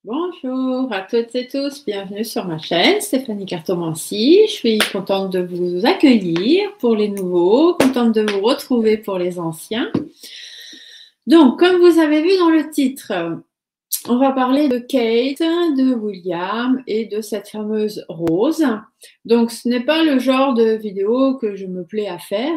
Bonjour à toutes et tous, bienvenue sur ma chaîne, Stéphanie Cartomanci. Je suis contente de vous accueillir pour les nouveaux, contente de vous retrouver pour les anciens. Donc, comme vous avez vu dans le titre, on va parler de Kate, de William et de cette fameuse Rose. Donc, ce n'est pas le genre de vidéo que je me plais à faire,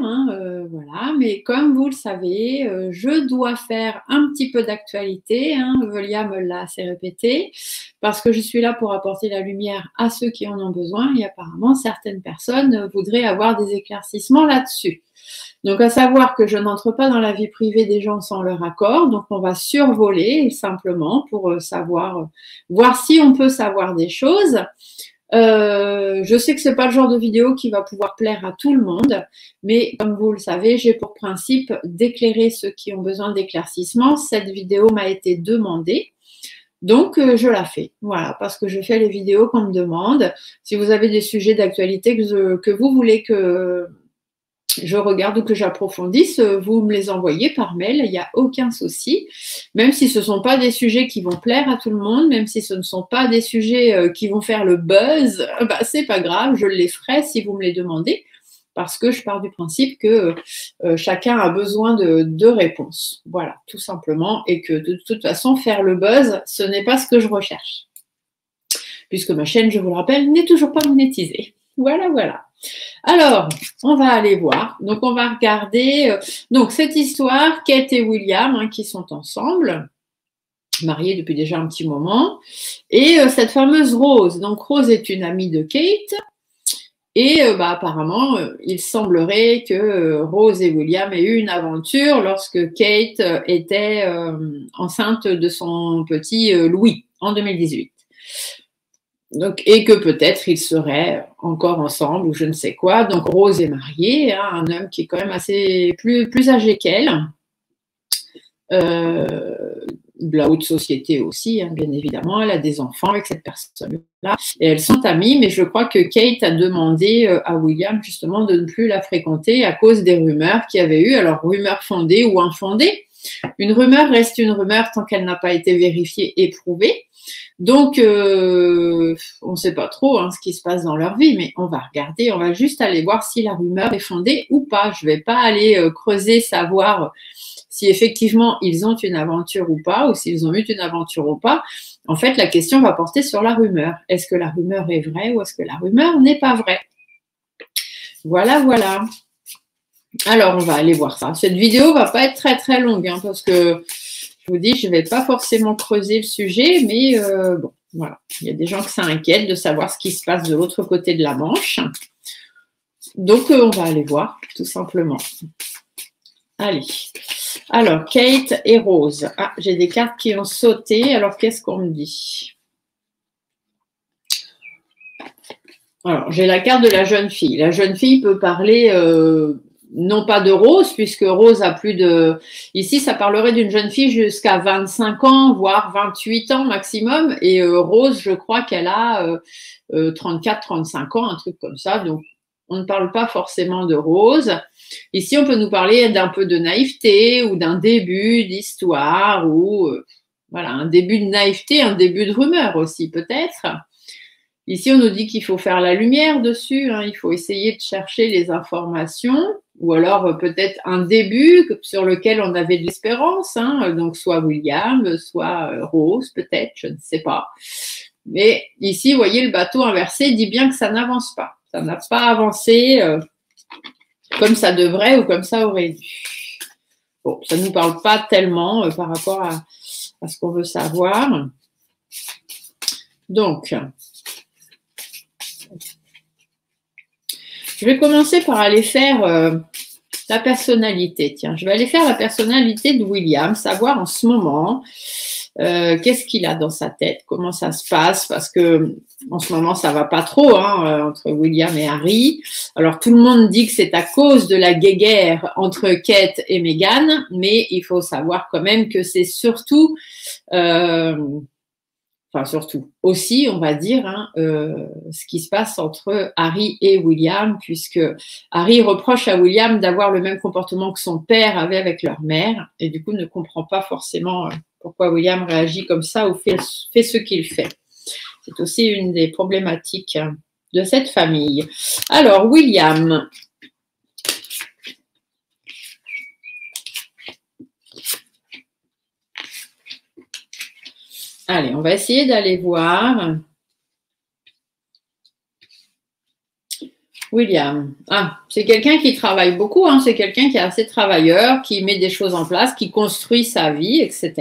voilà. Mais comme vous le savez, je dois faire un petit peu d'actualité. William me l'a assez répété, parce que je suis là pour apporter la lumière à ceux qui en ont besoin. Et apparemment, certaines personnes voudraient avoir des éclaircissements là-dessus. Donc, à savoir que je n'entre pas dans la vie privée des gens sans leur accord. Donc, on va survoler simplement pour savoir, voir si on peut savoir des choses. Je sais que c'est pas le genre de vidéo qui va pouvoir plaire à tout le monde, mais comme vous le savez, j'ai pour principe d'éclairer ceux qui ont besoin d'éclaircissement. Cette vidéo m'a été demandée. Donc, je la fais, voilà, parce que je fais les vidéos qu'on me demande. Si vous avez des sujets d'actualité que vous voulez que je regarde ou que j'approfondisse, vous me les envoyez par mail, il n'y a aucun souci. Même si ce ne sont pas des sujets qui vont plaire à tout le monde, même si ce ne sont pas des sujets qui vont faire le buzz, c'est pas grave, je les ferai si vous me les demandez, parce que je pars du principe que chacun a besoin de réponses. Voilà, tout simplement, et que de toute façon, faire le buzz, ce n'est pas ce que je recherche. Puisque ma chaîne, je vous le rappelle, n'est toujours pas monétisée. Voilà, voilà. Alors, on va aller voir. Donc, on va regarder donc cette histoire, Kate et William, qui sont ensemble, mariés depuis déjà un petit moment, et cette fameuse Rose. Donc, Rose est une amie de Kate, et apparemment, il semblerait que Rose et William aient eu une aventure lorsque Kate était enceinte de son petit Louis en 2018. Donc, et que peut-être ils seraient encore ensemble ou je ne sais quoi. Donc Rose est mariée, un homme qui est quand même assez plus âgé qu'elle, de la haute société aussi, bien évidemment. Elle a des enfants avec cette personne-là et elles sont amies, mais je crois que Kate a demandé à William justement de ne plus la fréquenter à cause des rumeurs qu'il y avait eu. Alors rumeurs fondées ou infondées. Une rumeur reste une rumeur tant qu'elle n'a pas été vérifiée et prouvée. Donc, on ne sait pas trop ce qui se passe dans leur vie, mais on va regarder, on va juste aller voir si la rumeur est fondée ou pas. Je ne vais pas aller creuser, savoir si effectivement ils ont une aventure ou pas, ou s'ils ont eu une aventure ou pas. En fait, la question va porter sur la rumeur. Est-ce que la rumeur est vraie ou est-ce que la rumeur n'est pas vraie? Voilà, voilà. Alors, on va aller voir ça. Cette vidéo ne va pas être très, très longue, parce que je vous dis, je ne vais pas forcément creuser le sujet, mais bon, voilà. Il y a des gens qui s'inquiètent de savoir ce qui se passe de l'autre côté de la Manche. Donc, on va aller voir, tout simplement. Allez. Alors, Kate et Rose. Ah, j'ai des cartes qui ont sauté. Alors, qu'est-ce qu'on me dit? Alors, j'ai la carte de la jeune fille. La jeune fille peut parler... non pas de Rose, puisque Rose a plus de... Ici, ça parlerait d'une jeune fille jusqu'à 25 ans, voire 28 ans maximum. Et Rose, je crois qu'elle a 34, 35 ans, un truc comme ça. Donc, on ne parle pas forcément de Rose. Ici, on peut nous parler d'un peu de naïveté ou d'un début d'histoire ou voilà, un début de naïveté, un début de rumeur aussi, peut-être. Ici, on nous dit qu'il faut faire la lumière dessus, il faut essayer de chercher les informations, ou alors peut-être un début sur lequel on avait de l'espérance, donc soit William, soit Rose, peut-être, je ne sais pas. Mais ici, vous voyez, le bateau inversé dit bien que ça n'avance pas. Ça n'a pas avancé comme ça devrait ou comme ça aurait dû. Bon, ça ne nous parle pas tellement par rapport à ce qu'on veut savoir. Donc... je vais commencer par aller faire la personnalité. Tiens, je vais aller faire la personnalité de William, savoir en ce moment qu'est-ce qu'il a dans sa tête, comment ça se passe, parce que en ce moment, ça va pas trop entre William et Harry. Alors, tout le monde dit que c'est à cause de la guéguerre entre Kate et Meghan, mais il faut savoir quand même que c'est surtout... enfin surtout aussi, on va dire, ce qui se passe entre Harry et William, puisque Harry reproche à William d'avoir le même comportement que son père avait avec leur mère, et du coup ne comprend pas forcément pourquoi William réagit comme ça ou fait ce qu'il fait. C'est aussi une des problématiques de cette famille. Alors, William. Allez, on va essayer d'aller voir. William. Ah, c'est quelqu'un qui travaille beaucoup, hein, c'est quelqu'un qui est assez travailleur, qui met des choses en place, qui construit sa vie, etc.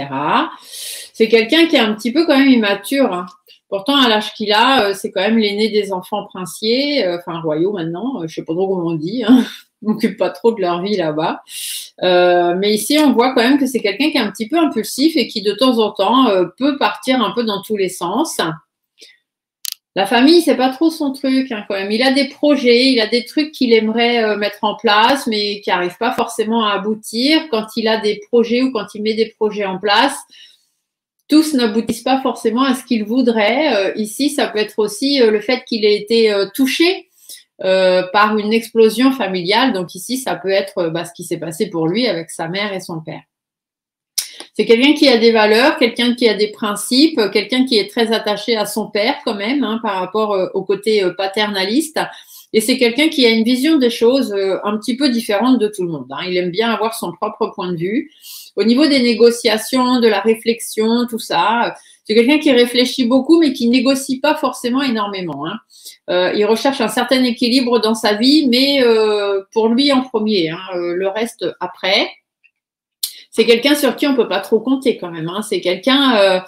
C'est quelqu'un qui est un petit peu quand même immature. Hein. Pourtant, à l'âge qu'il a, c'est quand même l'aîné des enfants princiers, enfin royaux maintenant, je ne sais pas trop comment on dit, hein. Je ne m'occupe pas trop de leur vie là-bas. Mais ici, on voit quand même que c'est quelqu'un qui est un petit peu impulsif et qui, de temps en temps, peut partir un peu dans tous les sens. La famille, c'est pas trop son truc hein, quand même. Il a des projets, il a des trucs qu'il aimerait mettre en place, mais qui n'arrivent pas forcément à aboutir. Quand il a des projets ou quand il met des projets en place, tous n'aboutissent pas forcément à ce qu'il voudrait. Ici, ça peut être aussi le fait qu'il ait été touché par une explosion familiale. Donc ici, ça peut être ce qui s'est passé pour lui avec sa mère et son père. C'est quelqu'un qui a des valeurs, quelqu'un qui a des principes, quelqu'un qui est très attaché à son père quand même hein, par rapport au côté paternaliste. Et c'est quelqu'un qui a une vision des choses un petit peu différente de tout le monde. Hein. Il aime bien avoir son propre point de vue. Au niveau des négociations, de la réflexion, tout ça, c'est quelqu'un qui réfléchit beaucoup mais qui négocie pas forcément énormément. Hein. Il recherche un certain équilibre dans sa vie, mais pour lui en premier, hein, le reste après. C'est quelqu'un sur qui on peut pas trop compter quand même. Hein. C'est quelqu'un,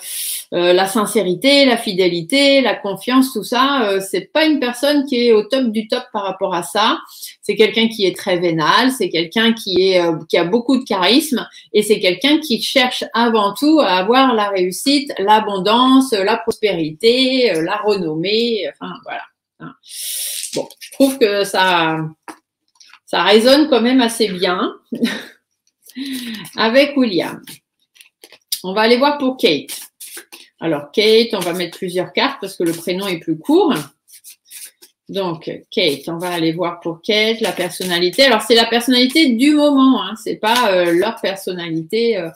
la sincérité, la fidélité, la confiance, tout ça, c'est pas une personne qui est au top du top par rapport à ça. C'est quelqu'un qui est très vénal, c'est quelqu'un qui a beaucoup de charisme et c'est quelqu'un qui cherche avant tout à avoir la réussite, l'abondance, la prospérité, la renommée. Enfin voilà. Hein. Bon, je trouve que ça résonne quand même assez bien. Avec William. On va aller voir pour Kate. Alors, Kate, on va mettre plusieurs cartes parce que le prénom est plus court. Donc, Kate, on va aller voir pour Kate, la personnalité. Alors, c'est la personnalité du moment, hein. C'est pas leur personnalité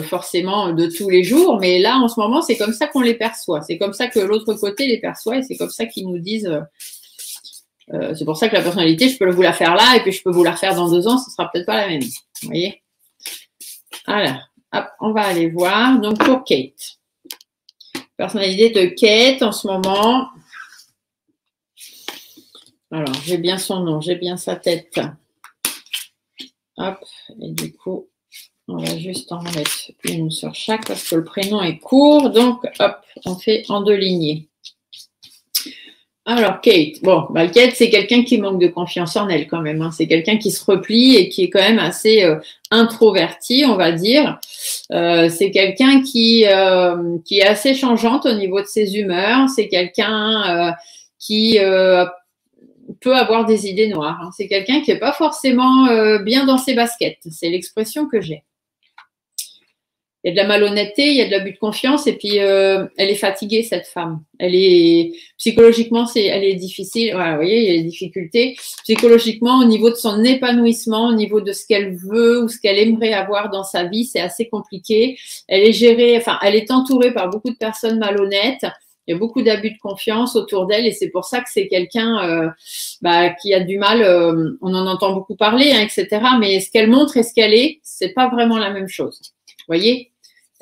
forcément de tous les jours, mais là, en ce moment, c'est comme ça qu'on les perçoit. C'est comme ça que l'autre côté les perçoit et c'est comme ça qu'ils nous disent... c'est pour ça que la personnalité, je peux vous la faire là et puis je peux vous la refaire dans 2 ans, ce sera peut-être pas la même. Vous voyez? Alors, hop, on va aller voir. Donc, pour Kate. Personnalité de Kate en ce moment. Alors, j'ai bien son nom, j'ai bien sa tête. Hop, et du coup, on va juste en mettre une sur chaque parce que le prénom est court. Donc, hop, on fait en 2 lignées. Alors, Kate. Bon, Kate, c'est quelqu'un qui manque de confiance en elle quand même. Hein. C'est quelqu'un qui se replie et qui est quand même assez introverti, on va dire. C'est quelqu'un qui est assez changeante au niveau de ses humeurs. C'est quelqu'un qui peut avoir des idées noires. Hein. C'est quelqu'un qui n'est pas forcément bien dans ses baskets. C'est l'expression que j'ai. Il y a de la malhonnêteté, il y a de l'abus de confiance et puis elle est fatiguée cette femme. Elle est psychologiquement, elle est difficile. Voilà, vous voyez, il y a des difficultés psychologiquement au niveau de son épanouissement, au niveau de ce qu'elle veut ou ce qu'elle aimerait avoir dans sa vie, c'est assez compliqué. Elle est gérée, enfin, elle est entourée par beaucoup de personnes malhonnêtes. Il y a beaucoup d'abus de confiance autour d'elle et c'est pour ça que c'est quelqu'un qui a du mal. On en entend beaucoup parler, hein, etc. Mais ce qu'elle montre et ce qu'elle est, c'est pas vraiment la même chose. Vous voyez,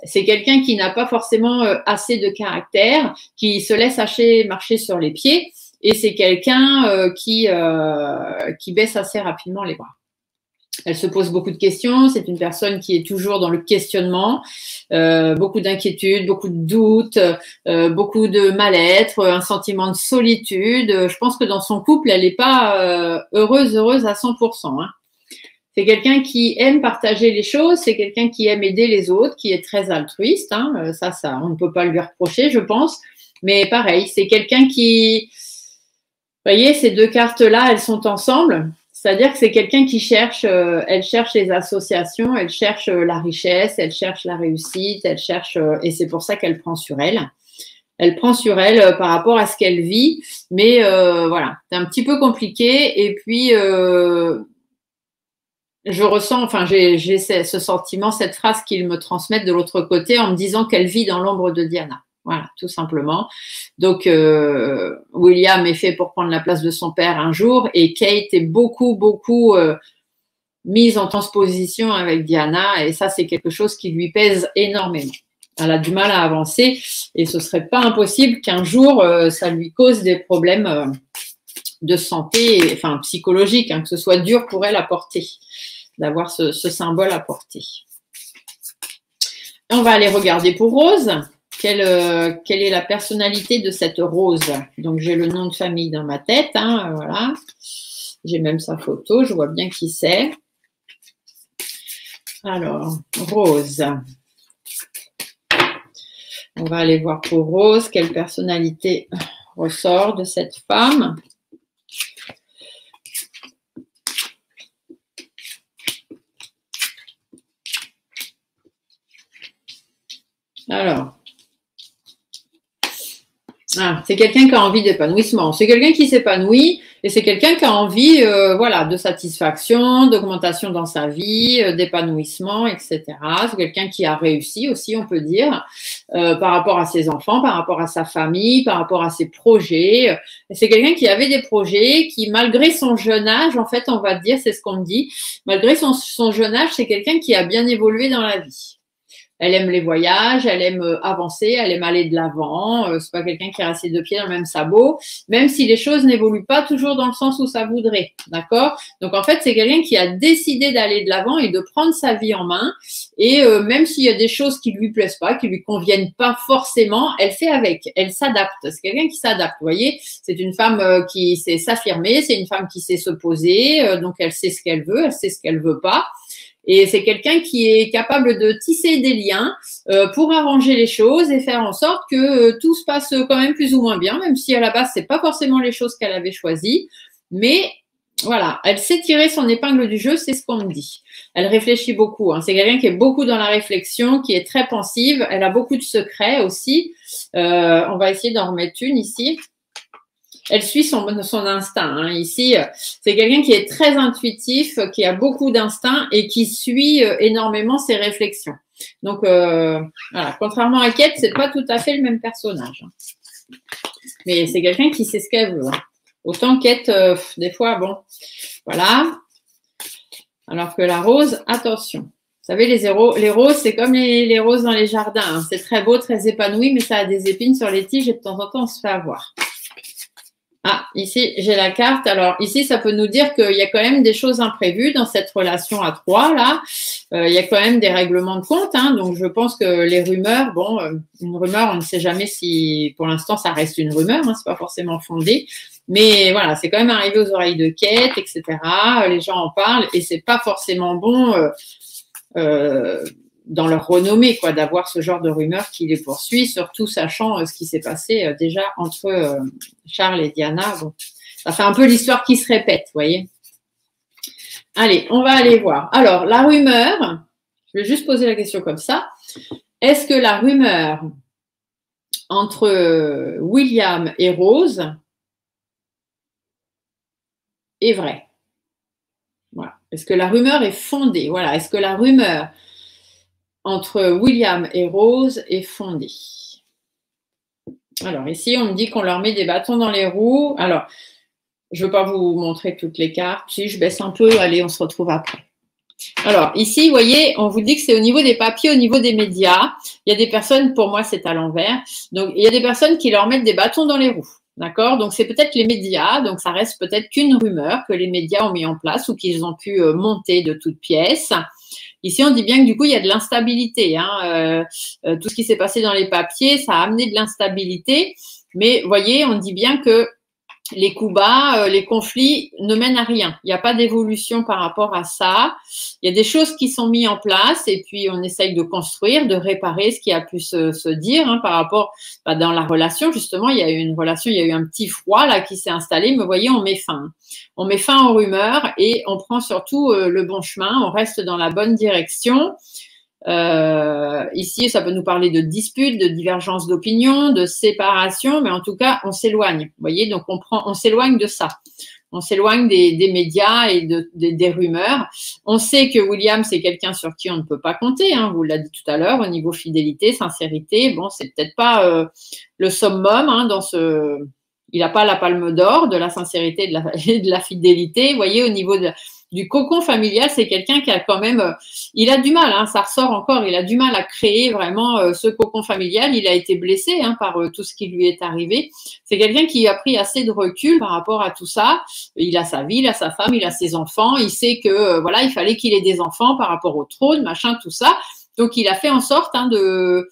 c'est quelqu'un qui n'a pas forcément assez de caractère, qui se laisse marcher sur les pieds, et c'est quelqu'un qui baisse assez rapidement les bras. Elle se pose beaucoup de questions, c'est une personne qui est toujours dans le questionnement, beaucoup d'inquiétudes, beaucoup de doutes, beaucoup de mal-être, un sentiment de solitude. Je pense que dans son couple, elle n'est pas heureuse à 100%. Hein. C'est quelqu'un qui aime partager les choses, c'est quelqu'un qui aime aider les autres, qui est très altruiste. Hein. Ça, on ne peut pas lui reprocher, je pense. Mais pareil, c'est quelqu'un qui... Vous voyez, ces 2 cartes-là, elles sont ensemble. C'est-à-dire que c'est quelqu'un qui cherche, elle cherche les associations, elle cherche la richesse, elle cherche la réussite, elle cherche... et c'est pour ça qu'elle prend sur elle. Elle prend sur elle par rapport à ce qu'elle vit. Mais voilà, c'est un petit peu compliqué. Et puis... je ressens, enfin, j'ai ce sentiment, cette phrase qu'ils me transmettent de l'autre côté en me disant qu'elle vit dans l'ombre de Diana. Voilà, tout simplement. Donc, William est fait pour prendre la place de son père un jour et Kate est beaucoup mise en transposition avec Diana et ça, c'est quelque chose qui lui pèse énormément. Elle a du mal à avancer et ce serait pas impossible qu'un jour, ça lui cause des problèmes de santé, enfin psychologique, hein, que ce soit dur pour elle à porter, d'avoir ce symbole à porter. On va aller regarder pour Rose. Quelle est la personnalité de cette Rose? Donc, j'ai le nom de famille dans ma tête. Hein, voilà. J'ai même sa photo. Je vois bien qui c'est. Alors, Rose. On va aller voir pour Rose quelle personnalité ressort de cette femme. Alors, c'est quelqu'un qui a envie d'épanouissement. C'est quelqu'un qui s'épanouit et c'est quelqu'un qui a envie voilà, de satisfaction, d'augmentation dans sa vie, d'épanouissement, etc. C'est quelqu'un qui a réussi aussi, on peut dire, par rapport à ses enfants, par rapport à sa famille, par rapport à ses projets. C'est quelqu'un qui avait des projets, qui malgré son jeune âge, en fait, on va dire, c'est ce qu'on me dit, malgré son jeune âge, c'est quelqu'un qui a bien évolué dans la vie. Elle aime les voyages, elle aime avancer, elle aime aller de l'avant. C'est pas quelqu'un qui reste les deux pieds dans le même sabot, même si les choses n'évoluent pas toujours dans le sens où ça voudrait, d'accord? Donc en fait, c'est quelqu'un qui a décidé d'aller de l'avant et de prendre sa vie en main. Et même s'il y a des choses qui lui plaisent pas, qui lui conviennent pas forcément, elle fait avec, elle s'adapte. C'est quelqu'un qui s'adapte. Vous voyez, c'est une femme qui sait s'affirmer, c'est une femme qui sait se poser, donc elle sait ce qu'elle veut, elle sait ce qu'elle veut pas. Et c'est quelqu'un qui est capable de tisser des liens pour arranger les choses et faire en sorte que tout se passe quand même plus ou moins bien, même si à la base, c'est pas forcément les choses qu'elle avait choisies. Mais voilà, elle sait tirer son épingle du jeu, c'est ce qu'on me dit. Elle réfléchit beaucoup. Hein. C'est quelqu'un qui est beaucoup dans la réflexion, qui est très pensive. Elle a beaucoup de secrets aussi. On va essayer d'en remettre une ici. Elle suit son instinct. Hein. Ici, c'est quelqu'un qui est très intuitif, qui a beaucoup d'instinct et qui suit énormément ses réflexions. Donc, voilà. Contrairement à Kate, c'est pas tout à fait le même personnage. Hein. Mais c'est quelqu'un qui sait ce qu'elle veut. Hein. Autant Kate, des fois, bon, voilà. Alors que la rose, attention. Vous savez, les roses, c'est comme les roses dans les jardins. Hein. C'est très beau, très épanoui, mais ça a des épines sur les tiges et de temps en temps, on se fait avoir. Ah, ici, j'ai la carte. Alors, ici, ça peut nous dire qu'il y a quand même des choses imprévues dans cette relation à trois, là. Il y a quand même des règlements de compte. Hein, donc, je pense que les rumeurs, bon, une rumeur, on ne sait jamais si, pour l'instant, ça reste une rumeur. Hein, c'est pas forcément fondé. Mais voilà, c'est quand même arrivé aux oreilles de Kate, etc. Les gens en parlent et c'est pas forcément bon dans leur renommée, quoi, d'avoir ce genre de rumeurs qui les poursuit, surtout sachant ce qui s'est passé déjà entre Charles et Diana. Bon, ça fait un peu l'histoire qui se répète, vous voyez. Allez, on va aller voir. Alors, la rumeur, je vais juste poser la question comme ça. Est-ce que la rumeur entre William et Rose est vraie? Voilà. Est-ce que la rumeur est fondée? Voilà. Est-ce que la rumeur entre William et Rose est fondée? Alors, ici, on me dit qu'on leur met des bâtons dans les roues. Alors, je ne veux pas vous montrer toutes les cartes. Si je baisse un peu, allez, on se retrouve après. Alors, ici, vous voyez, on vous dit que c'est au niveau des papiers, au niveau des médias. Il y a des personnes, pour moi, c'est à l'envers. Donc, il y a des personnes qui leur mettent des bâtons dans les roues. D'accord? Donc, c'est peut-être les médias. Donc, ça reste peut-être qu'une rumeur que les médias ont mis en place ou qu'ils ont pu monter de toutes pièces. Ici, on dit bien que du coup, il y a de l'instabilité. Hein. Tout ce qui s'est passé dans les papiers, ça a amené de l'instabilité. Mais vous voyez, on dit bien que les coups bas, les conflits ne mènent à rien. Il n'y a pas d'évolution par rapport à ça. Il y a des choses qui sont mises en place et puis on essaye de construire, de réparer ce qui a pu se dire hein, par rapport dans la relation. Justement, il y a eu une relation, il y a eu un petit froid là qui s'est installé. Mais vous voyez, on met fin. On met fin aux rumeurs et on prend surtout le bon chemin. On reste dans la bonne direction. Ici, ça peut nous parler de disputes, de divergences d'opinion, de séparation, mais en tout cas, on s'éloigne. Vous voyez, donc on s'éloigne de ça. On s'éloigne des médias et des rumeurs. On sait que William, c'est quelqu'un sur qui on ne peut pas compter. Hein, vous l'avez dit tout à l'heure, au niveau fidélité, sincérité. Bon, c'est peut-être pas le summum hein, dans ce… Il n'a pas la palme d'or de la sincérité et de la fidélité. Vous voyez, au niveau du cocon familial, c'est quelqu'un qui a quand même… il a du mal, hein, ça ressort encore, il a du mal à créer vraiment ce cocon familial. Il a été blessé hein, par tout ce qui lui est arrivé. C'est quelqu'un qui a pris assez de recul par rapport à tout ça. Il a sa vie, il a sa femme, il a ses enfants. Il sait que voilà, il fallait qu'il ait des enfants par rapport au trône, machin, tout ça. Donc, il a fait en sorte hein, de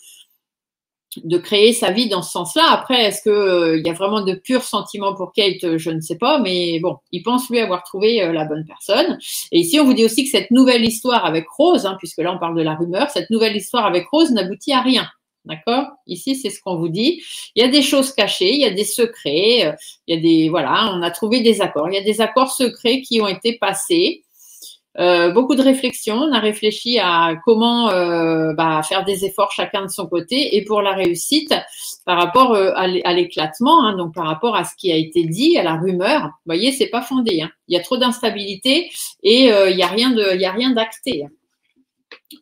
créer sa vie dans ce sens-là. Après, est-ce qu'il y a vraiment de purs sentiments pour Kate? Je ne sais pas, mais bon, il pense lui avoir trouvé la bonne personne. Et ici, on vous dit aussi que cette nouvelle histoire avec Rose, hein, puisque là, on parle de la rumeur, cette nouvelle histoire avec Rose n'aboutit à rien. D'accord? Ici, c'est ce qu'on vous dit. Il y a des choses cachées, il y a des secrets, il y a des… Voilà, on a trouvé des accords. Il y a des accords secrets qui ont été passés. Beaucoup de réflexions. On a réfléchi à comment faire des efforts chacun de son côté et pour la réussite par rapport à l'éclatement, hein, donc par rapport à ce qui a été dit, à la rumeur. Vous voyez, c'est pas fondé. Hein. Il y a trop d'instabilité et il y a rien d'acté. Hein.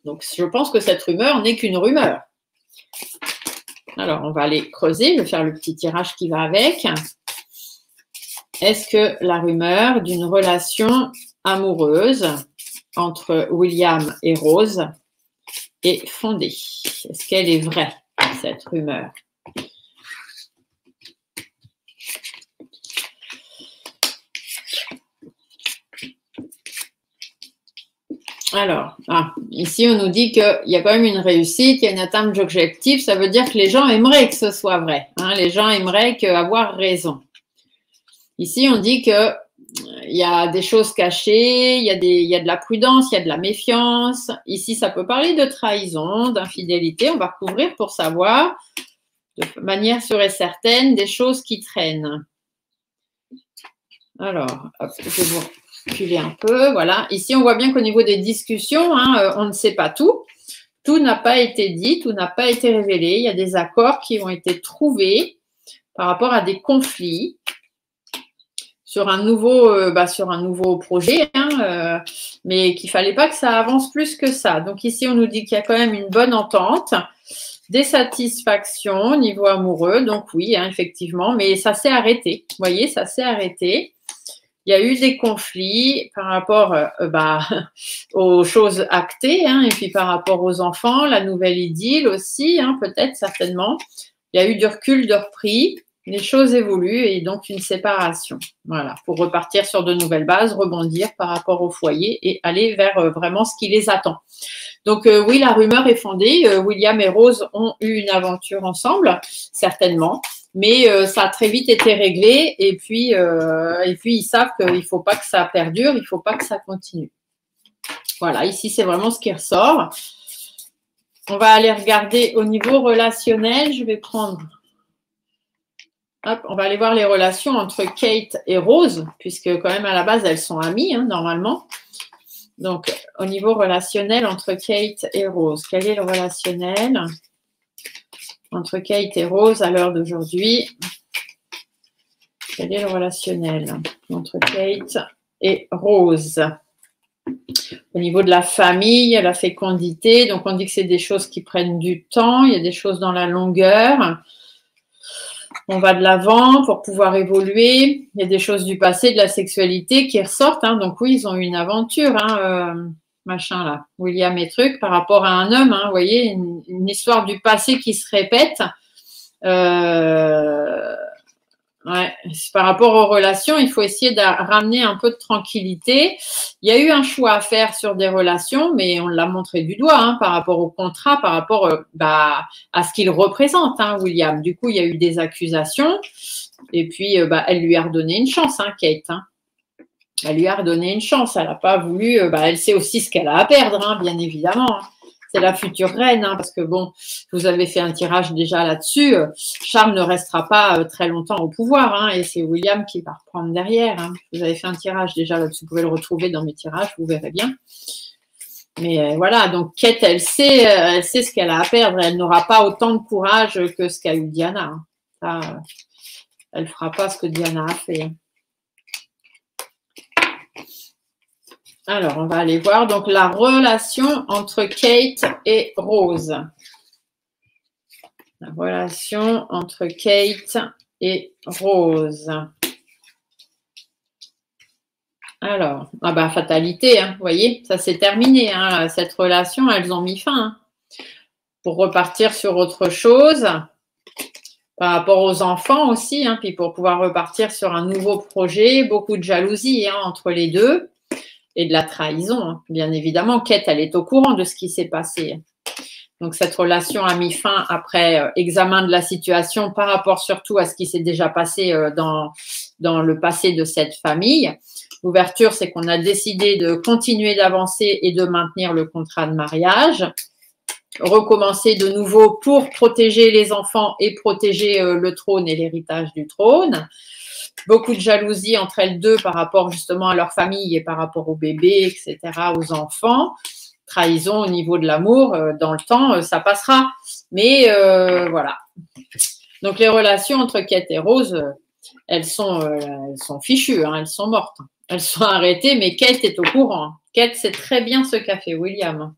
Donc, je pense que cette rumeur n'est qu'une rumeur. Alors, on va aller creuser. Je vais faire le petit tirage qui va avec. Est-ce que la rumeur d'une relation amoureuse entre William et Rose est fondée? Est-ce qu'elle est vraie, cette rumeur? Alors, ici, on nous dit qu'il y a quand même une réussite, il y a une atteinte d'objectif. Ça veut dire que les gens aimeraient que ce soit vrai. Hein, les gens aimeraient avoir raison. Ici, on dit que il y a des choses cachées, il y a de la prudence, il y a de la méfiance. Ici, ça peut parler de trahison, d'infidélité. On va recouvrir pour savoir, de manière sûre et certaine, des choses qui traînent. Alors, hop, je vais vous reculer un peu. Voilà. Ici, on voit bien qu'au niveau des discussions, hein, on ne sait pas tout. Tout n'a pas été dit, tout n'a pas été révélé. Il y a des accords qui ont été trouvés par rapport à des conflits. Sur un nouveau projet, hein, mais qu'il ne fallait pas que ça avance plus que ça. Donc ici, on nous dit qu'il y a quand même une bonne entente, des satisfactions au niveau amoureux. Donc oui, hein, effectivement, mais ça s'est arrêté. Vous voyez, ça s'est arrêté. Il y a eu des conflits par rapport aux choses actées, hein, et puis par rapport aux enfants, la nouvelle idylle aussi, hein, peut-être, certainement. Il y a eu du recul, de repris. Les choses évoluent et donc une séparation. Voilà, pour repartir sur de nouvelles bases, rebondir par rapport au foyer et aller vers vraiment ce qui les attend. Donc oui, la rumeur est fondée. William et Rose ont eu une aventure ensemble, certainement, mais ça a très vite été réglé et puis ils savent qu'il ne faut pas que ça perdure, il ne faut pas que ça continue. Voilà, ici c'est vraiment ce qui ressort. On va aller regarder au niveau relationnel. Je vais prendre… Hop, on va aller voir les relations entre Kate et Rose, puisque quand même à la base, elles sont amies, hein, normalement. Donc, au niveau relationnel entre Kate et Rose, quel est le relationnel entre Kate et Rose à l'heure d'aujourd'hui? Quel est le relationnel entre Kate et Rose? Au niveau de la famille, la fécondité, donc on dit que c'est des choses qui prennent du temps, il y a des choses dans la longueur. On va de l'avant pour pouvoir évoluer. Il y a des choses du passé, de la sexualité qui ressortent. Hein. Donc oui, ils ont eu une aventure, hein, machin là, William et truc, par rapport à un homme. Hein, vous voyez, une histoire du passé qui se répète. Ouais, par rapport aux relations, il faut essayer de ramener un peu de tranquillité. Il y a eu un choix à faire sur des relations, mais on l'a montré du doigt hein, par rapport au contrat, par rapport à ce qu'il représente, hein, William. Du coup, il y a eu des accusations et puis elle lui a redonné une chance, hein, Kate. Hein. Elle lui a redonné une chance. Elle n'a pas voulu. Elle sait aussi ce qu'elle a à perdre, hein, bien évidemment. C'est la future reine, hein, parce que bon, vous avez fait un tirage déjà là-dessus. Charles ne restera pas très longtemps au pouvoir, hein, et c'est William qui va reprendre derrière. Hein. Vous avez fait un tirage déjà là-dessus. Vous pouvez le retrouver dans mes tirages, vous verrez bien. Mais voilà, donc Kate, elle sait ce qu'elle a à perdre. Elle n'aura pas autant de courage que ce qu'a eu Diana. Hein. Ça, elle ne fera pas ce que Diana a fait. Alors, on va aller voir donc la relation entre Kate et Rose. La relation entre Kate et Rose. Alors, ah bah, fatalité, hein, vous voyez, ça c'est terminé. Hein, cette relation, elles ont mis fin. Hein, pour repartir sur autre chose, par rapport aux enfants aussi, hein, puis pour pouvoir repartir sur un nouveau projet, beaucoup de jalousie hein, entre les deux et de la trahison. Hein. Bien évidemment, Kate, elle est au courant de ce qui s'est passé. Donc, cette relation a mis fin après examen de la situation par rapport surtout à ce qui s'est déjà passé dans le passé de cette famille. L'ouverture, c'est qu'on a décidé de continuer d'avancer et de maintenir le contrat de mariage. Recommencer de nouveau pour protéger les enfants et protéger le trône et l'héritage du trône. Beaucoup de jalousie entre elles deux par rapport justement à leur famille et par rapport au bébé, etc., aux enfants. Trahison au niveau de l'amour, dans le temps, ça passera. Mais voilà. Donc, les relations entre Kate et Rose, elles sont fichues, hein, elles sont mortes. Elles sont arrêtées, mais Kate est au courant. Kate sait très bien ce qu'a fait William.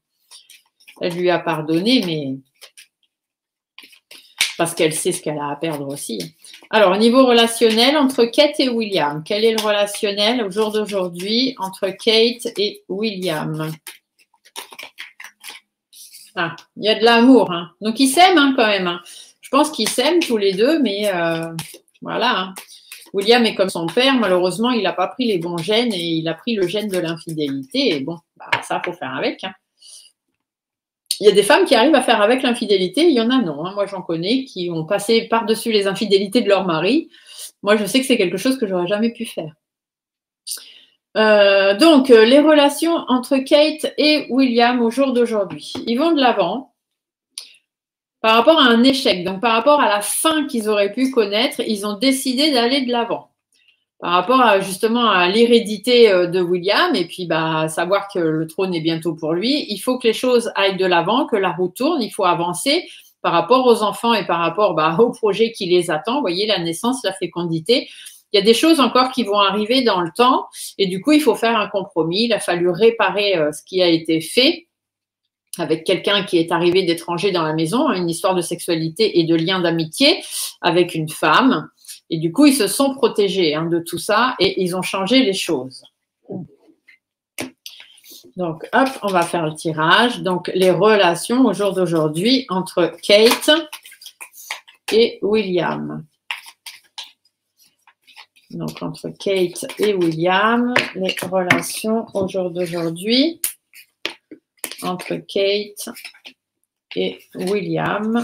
Elle lui a pardonné, mais parce qu'elle sait ce qu'elle a à perdre aussi. Alors, au niveau relationnel, entre Kate et William, quel est le relationnel au jour d'aujourd'hui entre Kate et William? Ah, il y a de l'amour. Hein. Donc, ils s'aiment hein, quand même. Hein. Je pense qu'ils s'aiment tous les deux, mais voilà. Hein. William est comme son père. Malheureusement, il n'a pas pris les bons gènes et il a pris le gène de l'infidélité. Et bon, bah, ça, il faut faire avec. Hein. Il y a des femmes qui arrivent à faire avec l'infidélité. Il y en a non. Hein. Moi, j'en connais qui ont passé par-dessus les infidélités de leur mari. Moi, je sais que c'est quelque chose que j'aurais jamais pu faire. Donc, les relations entre Kate et William au jour d'aujourd'hui, ils vont de l'avant par rapport à un échec, donc par rapport à la fin qu'ils auraient pu connaître, ils ont décidé d'aller de l'avant par rapport à, justement à l'hérédité de William et puis bah, savoir que le trône est bientôt pour lui. Il faut que les choses aillent de l'avant, que la roue tourne, il faut avancer par rapport aux enfants et par rapport au projet qui les attend. Vous voyez, la naissance, la fécondité. Il y a des choses encore qui vont arriver dans le temps et du coup, il faut faire un compromis. Il a fallu réparer ce qui a été fait avec quelqu'un qui est arrivé d'étranger dans la maison, une histoire de sexualité et de lien d'amitié avec une femme. Et du coup, ils se sont protégés de tout ça et ils ont changé les choses. Donc, hop, on va faire le tirage. Donc, les relations au jour d'aujourd'hui entre Kate et William. Donc, entre Kate et William, les relations au jour d'aujourd'hui entre Kate et William.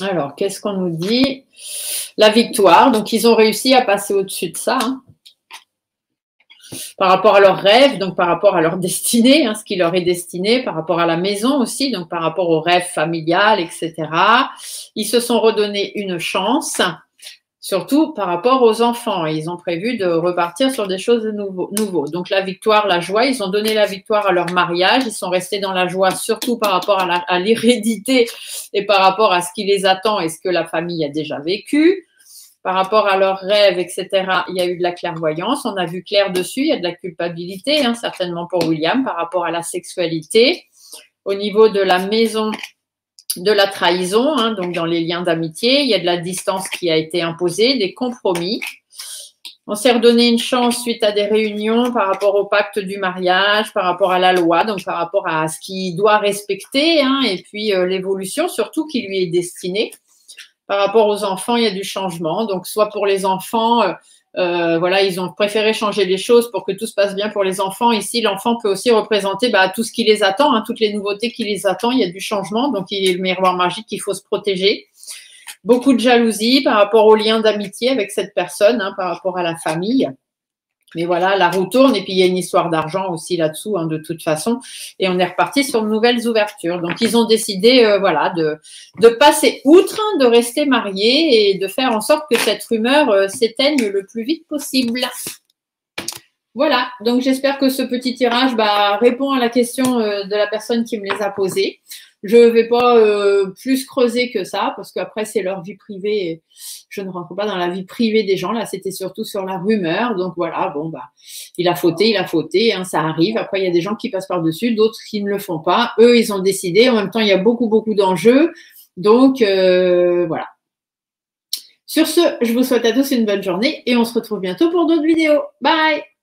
Alors, qu'est-ce qu'on nous dit? La victoire. Donc, ils ont réussi à passer au-dessus de ça. Hein. Par rapport à leurs rêves, donc par rapport à leur destinée, ce qui leur est destiné, par rapport à la maison aussi, donc par rapport aux rêves familiales, etc. Ils se sont redonnés une chance. Surtout par rapport aux enfants. Ils ont prévu de repartir sur des choses de nouveau. Donc, la victoire, la joie, ils ont donné la victoire à leur mariage. Ils sont restés dans la joie, surtout par rapport à l'hérédité et par rapport à ce qui les attend et ce que la famille a déjà vécu. Par rapport à leurs rêves, etc., il y a eu de la clairvoyance. On a vu clair dessus. Il y a de la culpabilité, certainement pour William, par rapport à la sexualité. Au niveau de la maison, de la trahison, donc dans les liens d'amitié, il y a de la distance qui a été imposée, des compromis. On s'est redonné une chance suite à des réunions par rapport au pacte du mariage, par rapport à la loi, donc par rapport à ce qu'il doit respecter, et puis l'évolution surtout qui lui est destinée. Par rapport aux enfants, il y a du changement. Donc, soit pour les enfants, voilà, ils ont préféré changer les choses pour que tout se passe bien pour les enfants. Ici, l'enfant peut aussi représenter tout ce qui les attend, toutes les nouveautés qui les attendent. Il y a du changement, donc il est le miroir magique qu'il faut se protéger. Beaucoup de jalousie par rapport au lien d'amitié avec cette personne, par rapport à la famille. Mais voilà, la roue tourne et puis il y a une histoire d'argent aussi là-dessous, de toute façon. Et on est reparti sur de nouvelles ouvertures. Donc, ils ont décidé, voilà, de passer outre, de rester mariés et de faire en sorte que cette rumeur s'éteigne le plus vite possible. Voilà, donc j'espère que ce petit tirage répond à la question de la personne qui me les a posées. Je ne vais pas plus creuser que ça, parce qu'après, c'est leur vie privée. Et je ne rentre pas dans la vie privée des gens. Là, c'était surtout sur la rumeur. Donc voilà, bon, bah, il a fauté, hein, ça arrive. Après, il y a des gens qui passent par-dessus, d'autres qui ne le font pas. Eux, ils ont décidé. En même temps, il y a beaucoup, beaucoup d'enjeux. Donc, voilà. Sur ce, je vous souhaite à tous une bonne journée et on se retrouve bientôt pour d'autres vidéos. Bye!